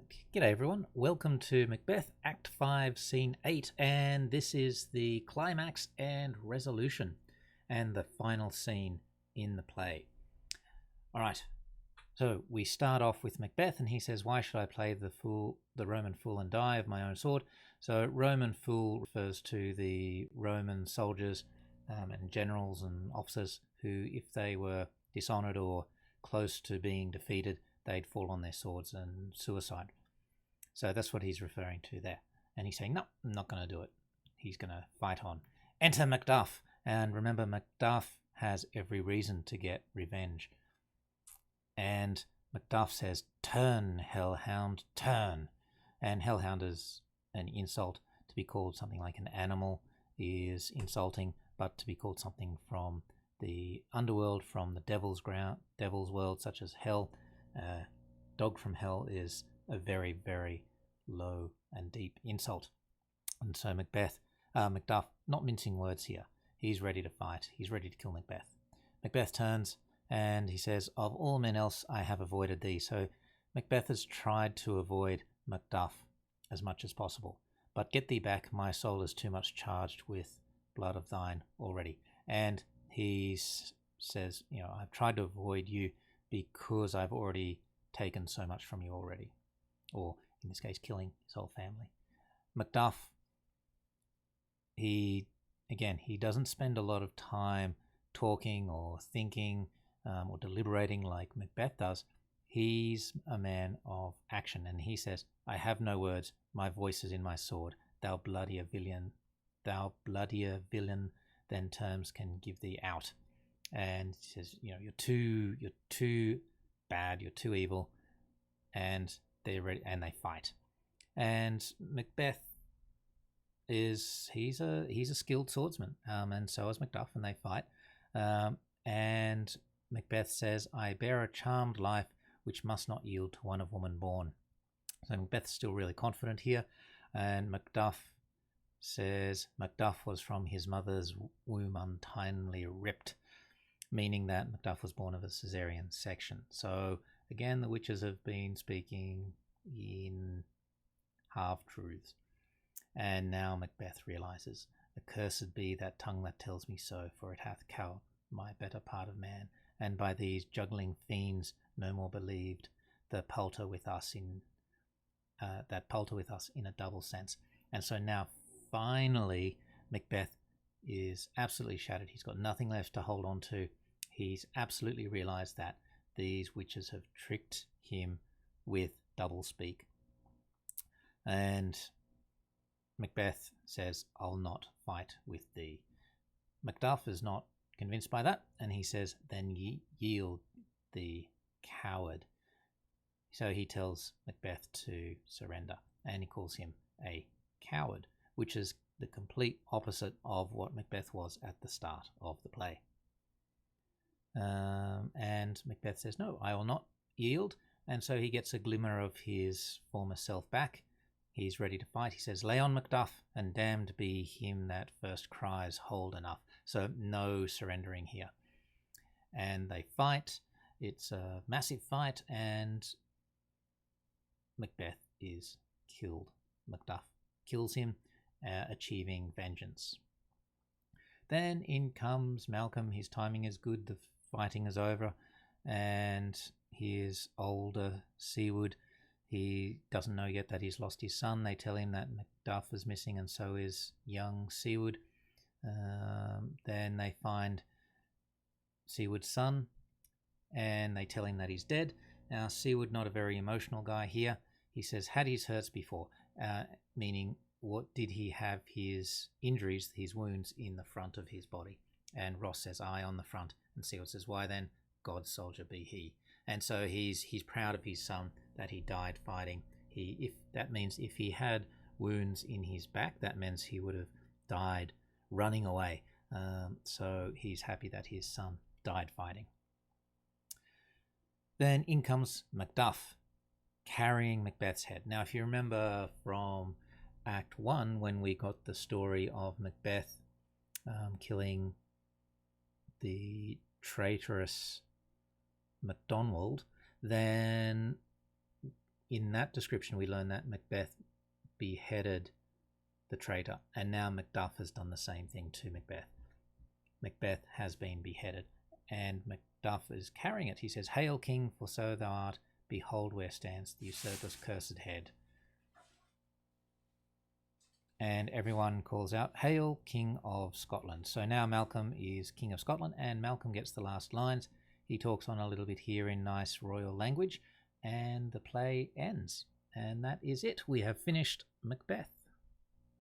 G'day everyone, welcome to Macbeth Act 5 Scene 8, and this is the climax and resolution and the final scene in the play. Alright, so we start off with Macbeth and he says, why should I play the Roman fool and die of my own sword? So Roman fool refers to the Roman soldiers and generals and officers who, if they were dishonoured or close to being defeated, they'd fall on their swords and suicide. So that's what he's referring to there. And he's saying, no, I'm not going to do it. He's going to fight on. Enter Macduff. And remember, Macduff has every reason to get revenge. And Macduff says, turn, hellhound, turn. And hellhound is an insult. To be called something like an animal is insulting, but to be called something from the underworld, from the devil's world, such as hell, dog from hell is a very, very low and deep insult. And so Macduff, not mincing words here, he's ready to fight. He's ready to kill Macbeth. Macbeth turns and he says, of all men else I have avoided thee. So Macbeth has tried to avoid Macduff as much as possible. But get thee back, my soul is too much charged with blood of thine already. And he says, I've tried to avoid you because I've already taken so much from you already. Or, in this case, killing his whole family. Macduff, he doesn't spend a lot of time talking or thinking or deliberating like Macbeth does. He's a man of action, and he says, I have no words, my voice is in my sword, thou bloodier villain, than terms can give thee out. And he says, you're too bad, you're too evil, and they're ready, and they fight. And Macbeth he's a skilled swordsman, and so is Macduff, and they fight. And Macbeth says, I bear a charmed life which must not yield to one of woman born. So Macbeth's still really confident here, and Macduff says Macduff was from his mother's womb untimely ripped, meaning that Macduff was born of a caesarean section. So again, the witches have been speaking in half-truths. And now Macbeth realizes, accursed be that tongue that tells me so, for it hath cowed my better part of man, and by these juggling fiends no more believed, that palter with us in a double sense. And so now finally Macbeth is absolutely shattered. He's got nothing left to hold on to. He's absolutely realized that these witches have tricked him with double speak. And Macbeth says, I'll not fight with thee. Macduff is not convinced by that, and he says, then yield thee, coward. So he tells Macbeth to surrender, and he calls him a coward, which is the complete opposite of what Macbeth was at the start of the play. And Macbeth says, no, I will not yield. And so he gets a glimmer of his former self back. He's ready to fight. He says, lay on, Macduff, and damned be him that first cries, hold enough. So no surrendering here. And they fight. It's a massive fight, and Macbeth is killed. Macduff kills him, achieving vengeance. Then in comes Malcolm. His timing is good. The fighting is over, and his older Siward, he doesn't know yet that he's lost his son. They tell him that Macduff is missing, and so is young Siward. Then they find Siward's son, and they tell him that he's dead. Now Siward, not a very emotional guy here. He says, had his hurts before, meaning what did he have his injuries, his wounds in the front of his body? And Ross says, aye, on the front. And Siward says, why then, God's soldier be he. And so he's proud of his son that he died fighting. That means if he had wounds in his back, that means he would have died running away. So he's happy that his son died fighting. Then in comes Macduff, carrying Macbeth's head. Now, if you remember from Act 1, when we got the story of Macbeth killing the traitorous MacDonald, then in that description, we learn that Macbeth beheaded the traitor, and now Macduff has done the same thing to Macbeth. Macbeth has been beheaded, and Macduff is carrying it. He says, "Hail, King, for so thou art. Behold where stands the usurper's cursed head." And everyone calls out, "Hail, King of Scotland." So now Malcolm is King of Scotland, and Malcolm gets the last lines. He talks on a little bit here in nice royal language, and the play ends. And that is it. We have finished Macbeth.